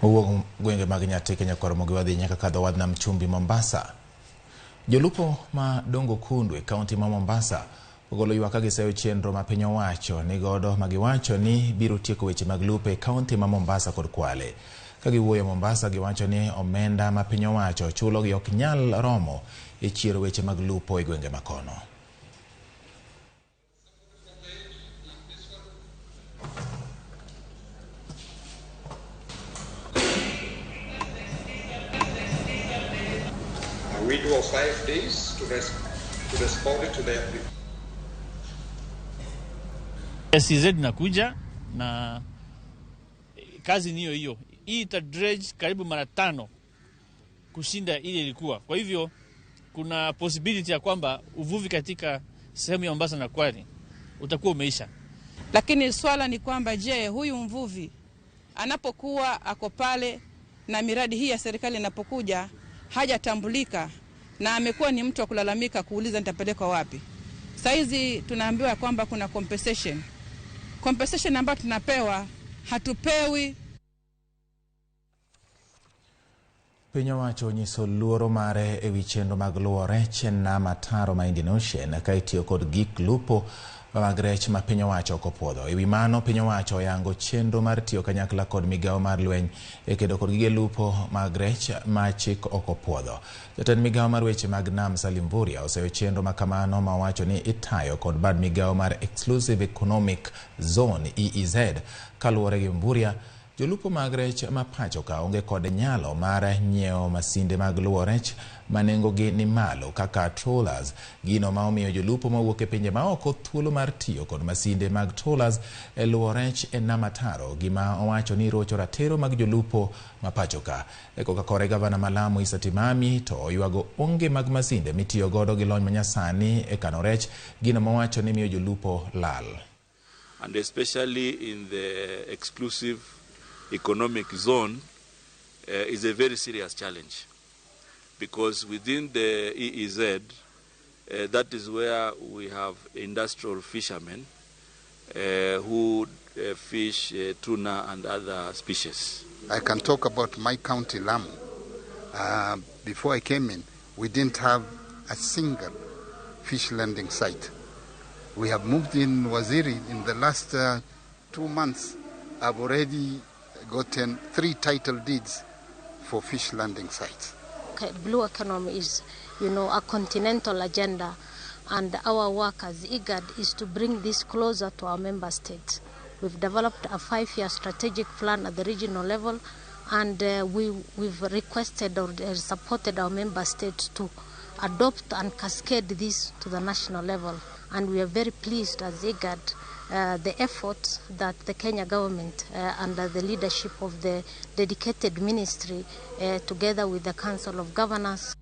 Owuok gwenge mag Nyati Kenya Ramogi wadhi nyaka kadho wadh nam chumbi Mombasa. Jolupo ma Dongo Kundu e kaunti ma Mombasa ogolo ywak ka giseyo chenro ma piny owacho ni godo ma giwacho ni biro tieko weche mag lupo e kaunti ma Mombasa kod Kwale. Ka giwuoyo Mombasa, giwacho ni omenda ma piny owacho chulo gi ok nyal romo e chiero weche mag lupo e gwenge makono. We do 5 days to respond to the application. SZ nakuja na kazi niyo hiyo. Hii itadredge karibu mara 5 kushinda ile ilikuwa. Kwa hivyo kuna possibility ya kwamba uvuvi katika sehemu ya Mombasa na Kwale utakuwa umeisha. Lakini swala ni kwamba je, huyu mvuvi anapokuwa ako pale na miradi hii ya serikali inapokuja hajatambulika na amekuwa ni mtu wa kulalamika kuuliza nitapelekwa wapi. Saizi tunaambiwa kwamba kuna compensation. Compensation ambayo tunapewa hatupewi. Piny owacho onyiso luoro mare e wi chenro mag luwo rech e nam ataro ma Indian Ocean ka itiyo kod gik lupo mag rech ma piny owacho ok opuodho. E wi mano, piny owacho oyango chenro mar tiyo kanyakla kod migawo mar lweny e kedo kod gige lupo mag rech ma chik ok opuodho. Jatend migawo mar weche mag nam Salim Mvurya oseyo chenro ma kamano ma owacho ni itayo kod bad migawo mar Exclusive Economic Zone EEZ. Kaluwore gi Mvurya, jolupo mag rech ma pacho ka onge kod nyalo mar nyiewo masinde mag luwo rech ma nengogi ni malo kaka trawlers, gino ma omiyo jolupo mawuok e pinje maoko thuolo mar tiyo kod masinde mag trawlers e luwo rech e nam ataro, gima owacho ni rocho ratiro mag jolupo ma pacho ka. E koka kore gavana ma Lamu Issa Timami to oywago onge mag masinde mitiyo godo gi lony manyasani e kano rech, gino ma owacho ni miyo jolupo lal. And especially in the exclusive economic zone is a very serious challenge, because within the EEZ, that is where we have industrial fishermen who fish tuna and other species. I can talk about my county, Lamu. Before I came in, we didn't have a single fish landing site. We have moved in Waziri in the last 2 months. I've already gotten 3 title deeds for fish landing sites. Blue economy is, a continental agenda, and our work as IGAD is to bring this closer to our member states. We've developed a 5-year strategic plan at the regional level, and we've requested or supported our member states to adopt and cascade this to the national level. And we are very pleased as IGAD the efforts that the Kenya government under the leadership of the dedicated ministry together with the Council of Governors